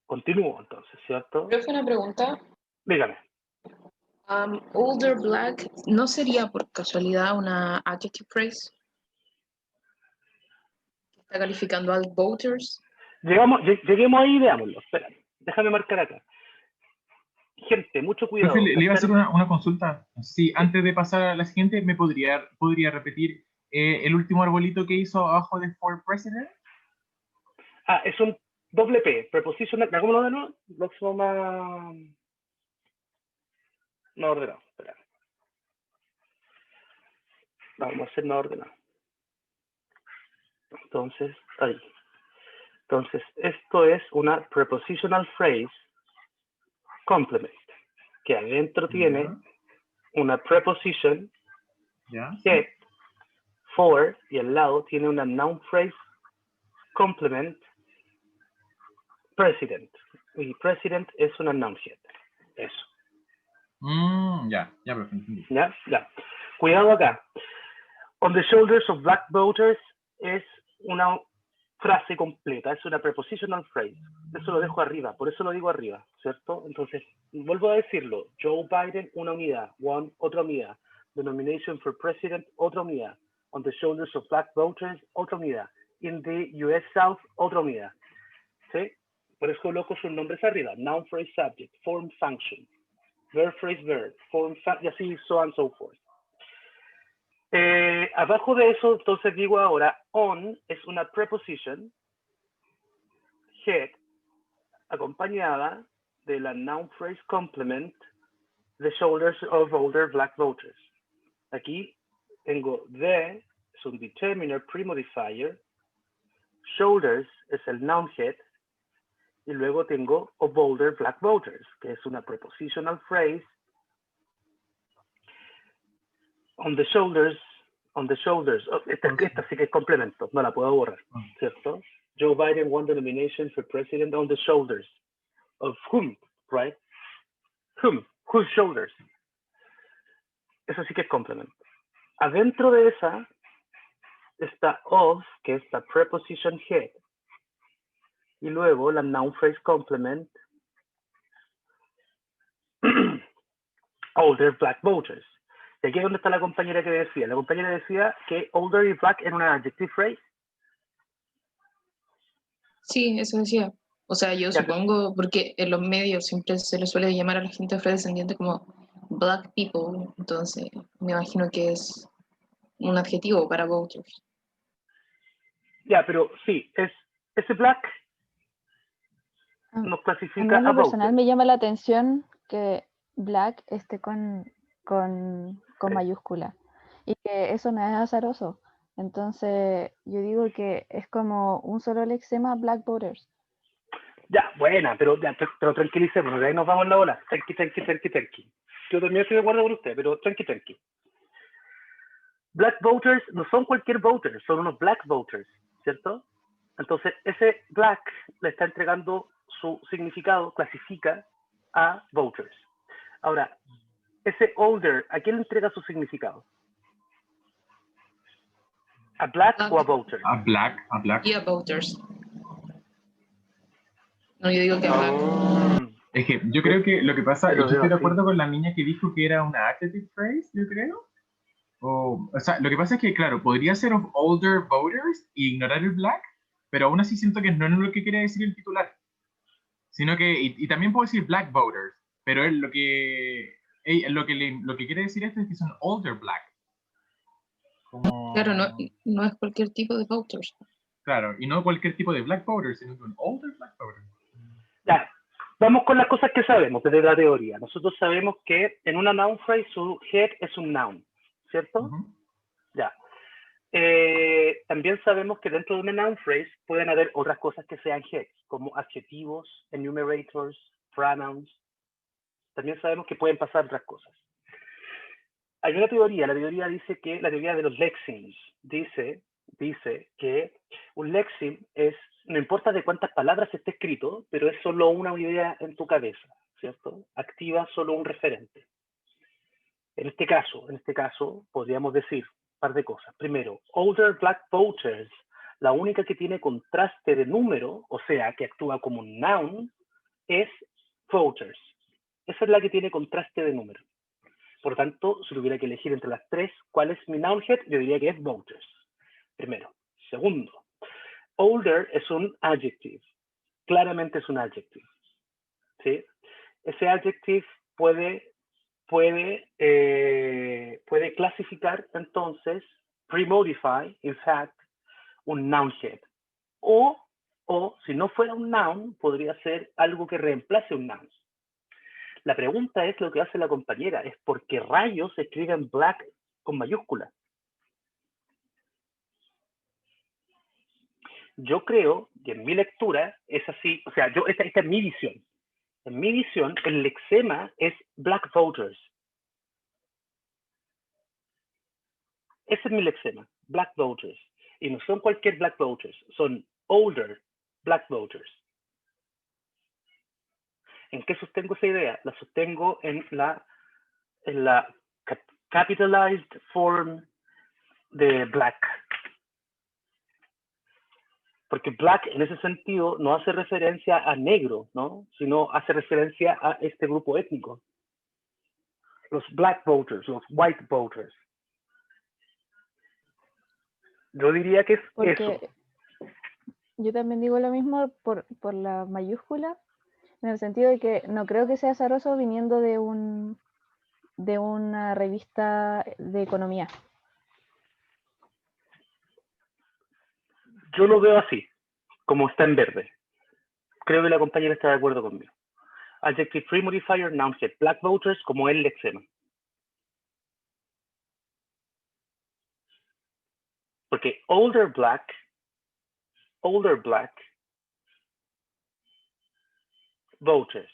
Continúo entonces, ¿cierto? Profe, una pregunta. Dígame. Older black, ¿no sería por casualidad una adjective phrase? ¿Que está calificando al voters? Lleguemos ahí y veámoslo. Espera, déjame marcar acá. Gente, mucho Profe, cuidado. le iba a hacer una consulta. Sí, antes de pasar a la siguiente, ¿me podría repetir el último arbolito que hizo abajo de for president? Ah, es un doble P, prepositional. ¿Cómo lo de nuevo? Lo que más. No ordenado. Espera. Vamos a hacer no ordenado. Entonces, ahí. Entonces, esto es una prepositional phrase complement, que adentro tiene una preposition, get, for, y al lado tiene una noun phrase complement, president. Y president es una noun head. Eso. Ya, perfecto. ¿Ya? Ya. Cuidado acá. On the shoulders of black voters es una frase completa, es una prepositional phrase. Eso lo dejo arriba, por eso lo digo arriba, ¿cierto? Entonces, vuelvo a decirlo. Joe Biden, una unidad. One, otra unidad. The nomination for president, otra unidad. On the shoulders of black voters, otra unidad. In the US South, otra unidad. ¿Sí? Por eso coloco sus nombres arriba. Noun, phrase, subject, form, function. Verb, phrase, verb. Form, y así, so on, so forth. Abajo de eso, entonces digo ahora, on es una preposition, head, acompañada de la noun phrase complement, the shoulders of older black voters. Aquí tengo the, es un determiner pre-modifier, shoulders es el noun head, y luego tengo of older black voters, que es una prepositional phrase, on the shoulders, esta sí que es complemento, no la puedo borrar, ¿cierto? Joe Biden won the nomination for president on the shoulders of whom, right? Whom, whose shoulders. Eso sí que es complemento. Adentro de esa está of, que es la preposition head, y luego la noun phrase complement, older black voters. Y aquí es donde está la compañera que decía. La compañera decía que older y black era una adjective phrase. Sí, eso decía. O sea, yo Ya, supongo, porque en los medios siempre se le suele llamar a la gente afrodescendiente como black people, entonces me imagino que es un adjetivo para voters. ya, pero sí, ese black nos A mí clasifica en a lo personal voters. me llama la atención que black esté con mayúscula y que eso no es azaroso. Entonces yo digo que es como un solo lexema black voters. Ya, buena, pero tranquilicémonos, de ahí nos vamos en la ola. Tranqui. Yo también estoy de acuerdo con usted, pero tranqui. Black voters no son cualquier voter, son unos black voters, ¿cierto? Entonces, ese black le está entregando su significado, clasifica a voters. Ahora, ese older, ¿a quién le entrega su significado? ¿A black Black. o a voter? A black. Y a voters. No, yo digo que a black. Es que yo creo que lo que pasa Te es lo que veo estoy de así. acuerdo con la niña que dijo que era una adjective phrase, yo creo. O sea, lo que pasa es que, claro, podría ser of older voters y ignorar el black, pero aún así siento que no es lo que quiere decir el titular. Sino que, y también puedo decir black voters, pero él lo que quiere decir esto es que son older black. Como, Claro, no es cualquier tipo de voters. claro, y no cualquier tipo de black voters, sino que un older black voter. Ya, vamos con las cosas que sabemos desde la teoría. Nosotros sabemos que en una noun phrase su head es un noun, ¿cierto? Ya. También sabemos que dentro de una noun phrase pueden haber otras cosas que sean heads, como adjetivos, enumerators, pronouns. También sabemos que pueden pasar otras cosas. Hay una teoría, la teoría dice que, la teoría de los lexemes, dice que un lexeme es, no importa de cuántas palabras esté escrito, pero es solo una idea en tu cabeza, ¿cierto? Activa solo un referente. En este caso, podríamos decir un par de cosas. Primero, older black voters, la única que tiene contraste de número, o sea, que actúa como un noun, es voters. Esa es la que tiene contraste de número. Por tanto, si tuviera que elegir entre las tres, ¿cuál es mi noun head? Yo diría que es voters. Primero. Segundo, older es un adjective. Claramente es un adjective. ¿Sí? Ese adjective puede clasificar entonces, pre-modify, in fact, un noun head. O si no fuera un noun, podría ser algo que reemplace un noun. La pregunta es lo que hace la compañera, es por qué rayos se escriben black con mayúsculas. Yo creo que en mi lectura es así, o sea, esta es mi visión. En mi visión, el lexema es black voters. Ese es mi lexema, black voters. Y no son cualquier black voters, son older black voters. ¿En qué sostengo esa idea? La sostengo en la capitalized form de black. Porque black en ese sentido no hace referencia a negro, ¿no? Sino hace referencia a este grupo étnico. Los black voters, los white voters. Yo diría que es Porque eso. yo también digo lo mismo por la mayúscula, en el sentido de que no creo que sea azaroso viniendo de una revista de economía. Yo lo veo así, como está en verde. Creo que la compañera está de acuerdo conmigo. Adjective free modifier, noun head, black voters como el lexema. Porque older black, voters.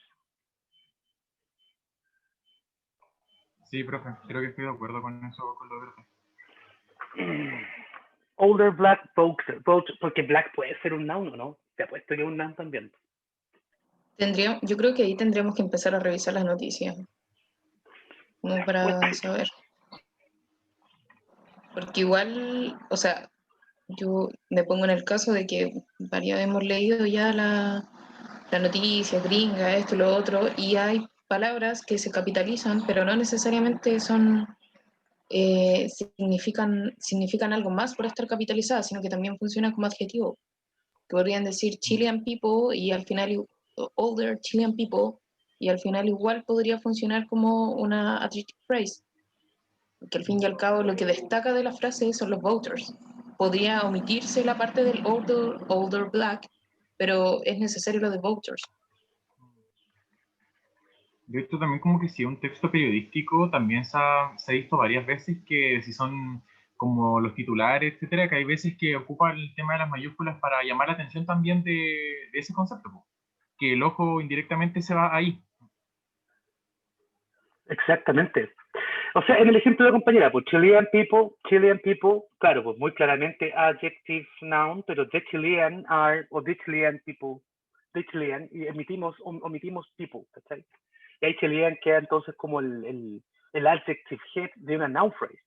Sí, profe, creo que estoy de acuerdo con eso, con lo verde. Older black voters, porque black puede ser un noun, ¿no? Te apuesto que es un noun también. Yo creo que ahí tendríamos que empezar a revisar las noticias, como para saber. Porque igual, o sea, yo me pongo en el caso de que varias hemos leído ya la noticia gringa, esto y lo otro, y hay palabras que se capitalizan, pero no necesariamente significan algo más por estar capitalizadas, sino que también funcionan como adjetivo. Podrían decir Chilean people y al final older Chilean people, y al final igual podría funcionar como una adjective phrase, que al fin y al cabo lo que destaca de la frase son los voters. Podría omitirse la parte del older black, pero es necesario lo de voters. De hecho, también como que si un texto periodístico también se ha visto varias veces que si son como los titulares, etcétera, que hay veces que ocupa el tema de las mayúsculas para llamar la atención también de ese concepto, po, que el ojo indirectamente se va ahí. Exactamente. O sea, en el ejemplo de la compañera, pues Chilean people, claro, pues muy claramente adjective noun, pero the Chilean are, o the Chilean people, the Chilean, y omitimos people, ¿cachai? Y ahí Chilean queda entonces como el adjective head de una noun phrase.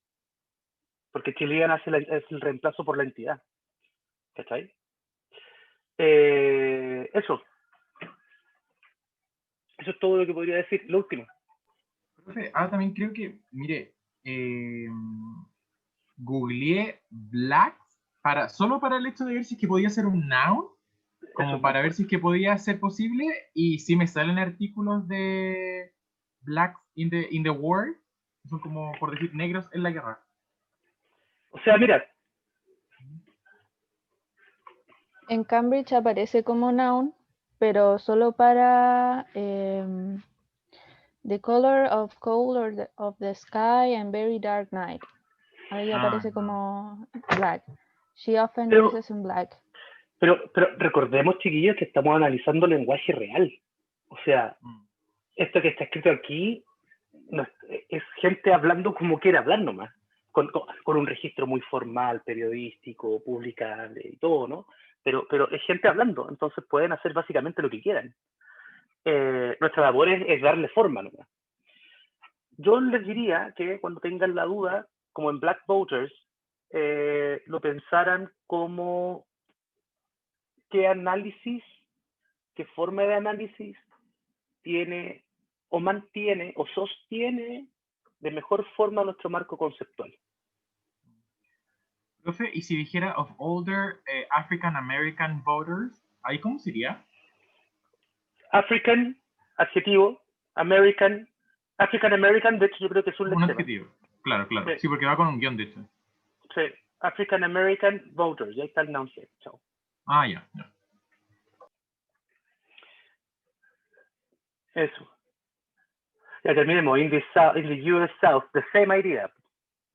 porque Chilean es el reemplazo por la entidad. ¿Cachai? Eso es todo lo que podría decir. Lo último. Profe, también creo que, mire, googleé black solo para el hecho de ver si es que podía ser un noun, como para ver si es que podía ser posible, y sí me salen artículos de blacks in the war, son como, por decir, negros en la guerra. O sea, mira. En Cambridge aparece como noun, pero solo para the color of coal of the sky and very dark night. Ahí aparece como black. She often dresses in black. Pero recordemos, chiquillos, que estamos analizando lenguaje real. O sea, esto que está escrito aquí es gente hablando como quiere hablar nomás, con un registro muy formal, periodístico, publicable y todo, ¿no? Pero es gente hablando, entonces pueden hacer básicamente lo que quieran. Nuestra labor es darle forma nomás. Yo les diría que cuando tengan la duda, como en Black Voters, lo pensaran como qué análisis, qué forma de análisis tiene o mantiene o sostiene de mejor forma nuestro marco conceptual. Profe, y si dijera of older African American voters, ¿ahí cómo sería? African, adjetivo, American, African American, de hecho yo creo que es un lexema. Adjetivo, claro. Sí, porque va con un guión, de hecho. Sí, African American voters, ya está el noun set. Chao. Ya. Eso. Ya terminemos. In the US South, the same idea.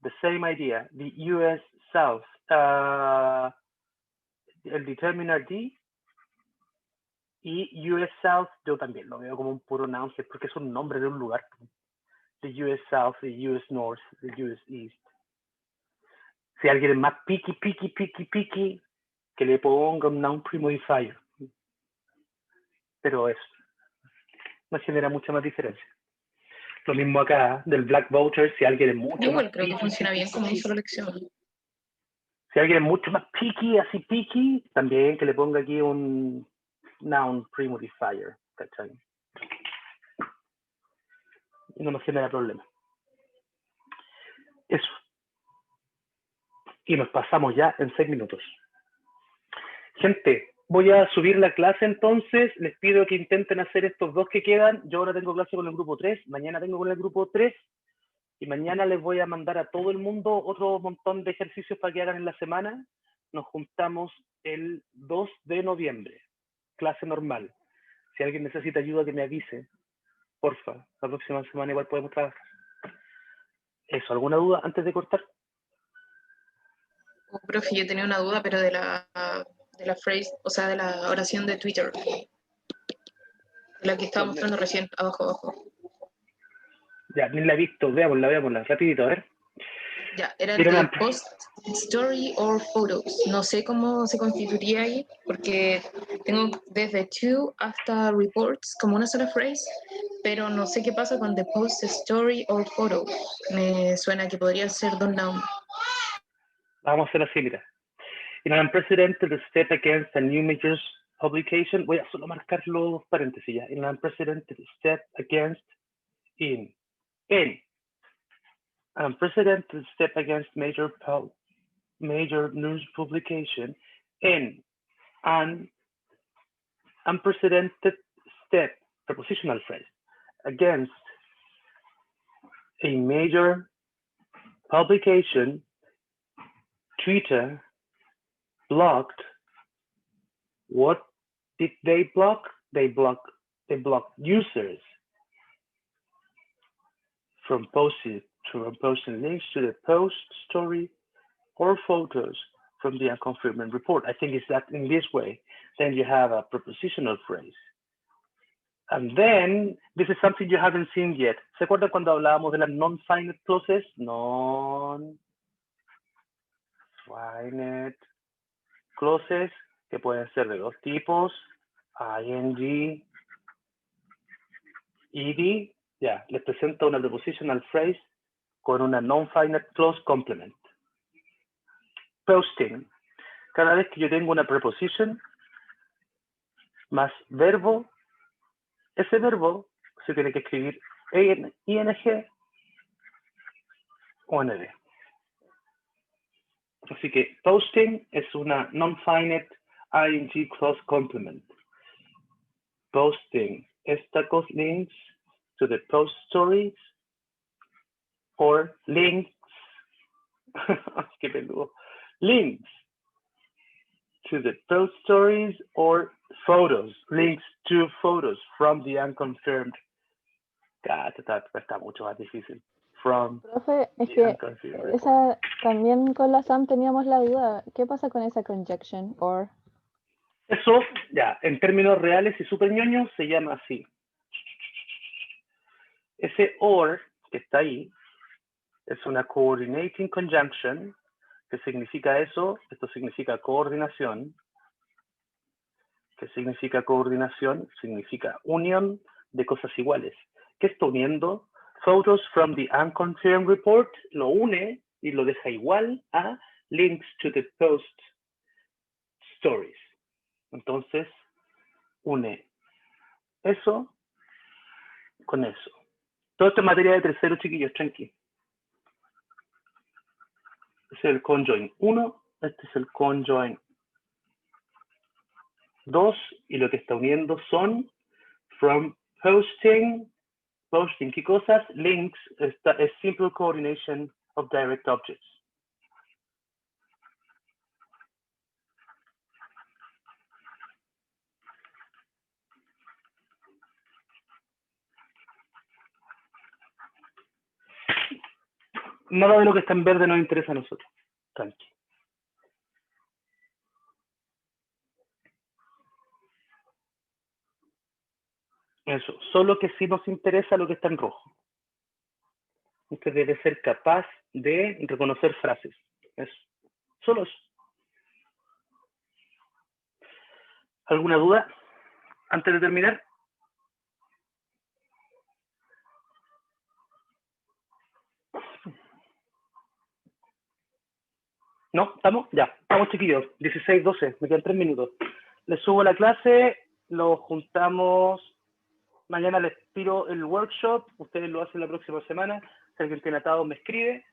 The US South. El determiner D y US South yo también lo veo como un puro noun set porque es un nombre de un lugar. The US South, the US North, the US East. Si alguien es más picky, que le ponga un noun premodifier. Pero eso no genera mucha más diferencia. Lo mismo acá del Black Voucher, si alguien es mucho Yo igual más creo que picky, funciona bien como un solo lección. si alguien es mucho más picky, así picky, también que le ponga aquí un noun premodifier, ¿cachai? Y no nos genera problema. Eso. Y nos pasamos ya en 6 minutos. Gente, voy a subir la clase entonces. Les pido que intenten hacer estos dos que quedan. Yo ahora tengo clase con el grupo 3, mañana tengo con el grupo 3. Y mañana les voy a mandar a todo el mundo otro montón de ejercicios para que hagan en la semana. Nos juntamos el 2 de noviembre. Clase normal. Si alguien necesita ayuda, que me avise. Porfa, la próxima semana igual podemos trabajar. Eso, ¿alguna duda antes de cortar? Profe, yo tenía una duda, pero de la phrase, o sea, de la oración de Twitter. De la que estaba mostrando recién, abajo. Ya, ni la he visto. Veámosla. Rapidito, a ver. Ya, era el de post, story or photos. No sé cómo se constituiría ahí, porque tengo desde to hasta reports como una sola phrase, pero no sé qué pasa con the post, story or photo. Me suena que podría ser dos noun. Vamos a hacer así, mira. In an unprecedented step against a new major publication, voy a solo marcar los paréntesis ya. In an unprecedented step against, in an unprecedented step against major news publication, in an unprecedented step, prepositional phrase, against a major publication, Twitter blocked. What did they block? They blocked users from posting links to the post, story, or photos from the unconfirmed report. I think it's that in this way. Then you have a prepositional phrase. And then, this is something you haven't seen yet. ¿Se acuerdan cuando hablábamos de las non-finite clauses? Non-finite clauses, que pueden ser de dos tipos, ing, ed. Ya, les presento una prepositional phrase con una non-finite clause complement. posting. Cada vez que yo tengo una preposition más verbo, ese verbo se tiene que escribir en ing o nd. Así que posting es una non-finite ing clause complement. Posting status links to the post stories or links. Qué peludo. Links to the post stories or photos. Links to photos from the unconfirmed. Está mucho más difícil. From Profe, es the que unconfirmed report. esa también con la SAM teníamos la duda. ¿Qué pasa con esa conjunction or? Eso, ya, en términos reales y súper ñoños, se llama así. Ese or que está ahí es una coordinating conjunction. ¿Qué significa eso? Esto significa coordinación. ¿Qué significa coordinación? Significa unión de cosas iguales. ¿Qué está uniendo? Photos from the unconfirmed report lo une y lo deja igual a links to the post stories. Entonces, une eso con eso. Todo esto es materia de tercero, chiquillos, tranqui. Este es el conjoin 1, este es el conjoin 2, y lo que está uniendo son from posting, ¿qué cosas? Links, es simple coordination of direct objects. Nada de lo que está en verde nos interesa a nosotros. Tranqui. Eso, solo que sí nos interesa lo que está en rojo. Usted debe ser capaz de reconocer frases. Eso. Solo eso. ¿Alguna duda antes de terminar? ¿No? ¿Estamos? Ya. Estamos, chiquillos. 16:12. Me quedan 3 minutos. Les subo la clase. Lo juntamos. Mañana les tiro el workshop. Ustedes lo hacen la próxima semana. Si alguien tiene atado, me escribe.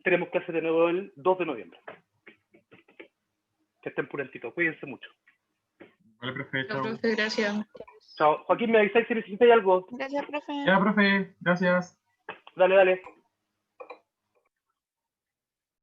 Tenemos clase de nuevo el 2 de noviembre. Que estén purentitos. Cuídense mucho. Vale, profe, Chao, chao. profe, gracias. Chao. Joaquín, ¿me avisáis si necesitáis algo? Gracias, profe. Ya, profe, gracias. Dale, dale.